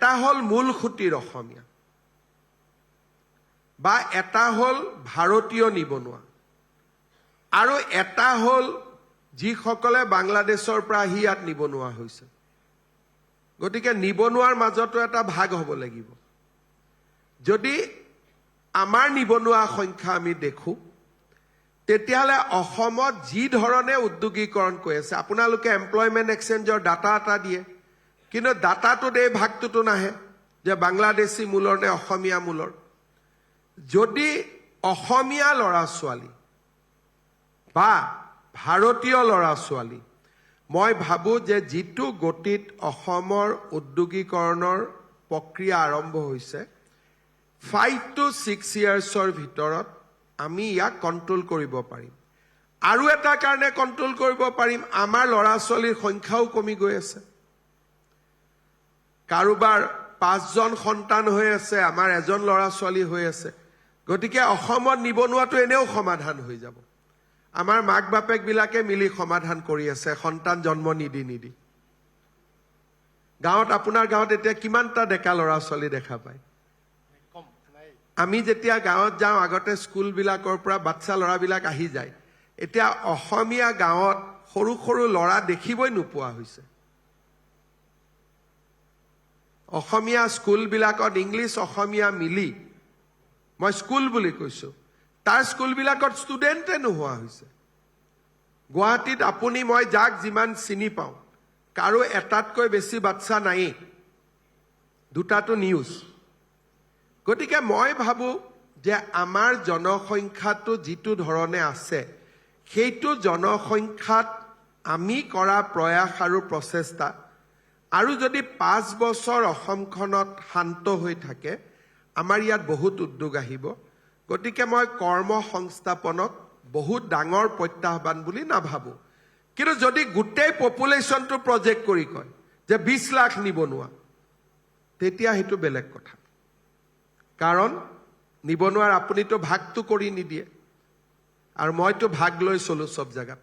এটা হল মূল খুঁটিৰ অসমীয়া বা এটা হল ভাৰতীয় নিবনুৱা আৰু এটা হল যিসকলে বাংলাদেশৰ পৰা আহি ইয়াত নিবনুৱা হৈছে গতিকে নিবনুৱাৰ মাজতো এটা ভাগ হ'ব লাগিব যদি আমাৰ নিবনুৱা সংখ্যা আমি দেখো তেতিয়াহলে অসমত যি ধৰণে উদ্যোগীকৰণ কৰি আছে আপোনালোকে এমপ্লয়মেন্ট এক্সচেঞ্জৰ ডাটা এটা দিয়ে কিন্তু ডাটাটোত এই ভাগটোতো নাহে যে বাংলাদেশী মূলৰ নে অসমীয়া মূলৰ যদি অসমীয়া ল'ৰা ছোৱালী বা ভাৰতীয় ল'ৰা ছোৱালী মই ভাবো যে যিটো গতিত অসমৰ উদ্যোগীকৰণৰ প্ৰক্ৰিয়া আৰম্ভ হৈছে 5 to 6 ইয়াৰ্ছৰ ভিতৰত আমি ইয়াক কন্ট্ৰোল কৰিব পাৰিম আৰু এটা কাৰণে কন্ট্ৰোল কৰিব পাৰিম আমাৰ ল'ৰা ছোৱালীৰ সংখ্যাও কমি গৈ আছে কাৰোবাৰ 5 জন সন্তান হৈ আছে আমাৰ এজন ল'ৰা ছোৱালী হৈ আছে গতিকে অসমত নিবনুৱাটো এনেও সমাধান হৈ যাব আমাৰ মাক বাপেক বিলাকে মিলি সমাধান কৰি আছে সন্তান জন্ম নিদি গাঁৱত আপোনাৰ গাঁৱত এতিয়া কিমানটা ডেকা ল'ৰা ছোৱালী দেখা পায় আমি যেতিয়া গাঁৱত যাওঁ আগতে স্কুল বিলাকৰ পৰা বাচ্চা ল'ৰাবিলাক আহি যায় এতিয়া অসমীয়া গাঁৱত সৰু সৰু ল'ৰা দেখিবই নোপোৱা হৈছে অসমীয়া স্কুল বিলাকত ইংলিছ অসমীয়া মিলি মই স্কুল বুলি কৈছো তাৰ স্কুল বিলাকত ষ্টুডেন্টে নোহোৱা হৈছে গুৱাহাটীত আপুনি মই যাক যিমান চিনি পাওঁ কাৰো এটাতকৈ বেছি বাচ্চা নাই দুটাটো নিউজ গতিকে মই ভাবো যে আমাৰ জনসংখ্যাটো যিটো ধৰণে আছে সেইটো জনসংখ্যাত আমি কৰা প্ৰয়াস আৰু প্ৰচেষ্টা আৰু যদি 5 বছৰ অসমখনত শান্ত হৈ থাকে আমাৰ ইয়াত বহুত উদ্যোগ আহিব গতিকে মই কৰ্ম সংস্থাপনক বহুত ডাঙৰ প্ৰত্যাহ্বান বুলি নাভাবো কিন্তু যদি গোটেই পপুলেশ্যনটো প্ৰজেক্ট কৰি কয় যে 20 লাখ নিবনুৱা তেতিয়া হেতু বেলেগ কথা কাৰণ নিবনুৱাৰ আপুনিতো ভাগটো কৰি নিদিয়ে আৰু মইতো ভাগ লৈ চলো সব জায়গাত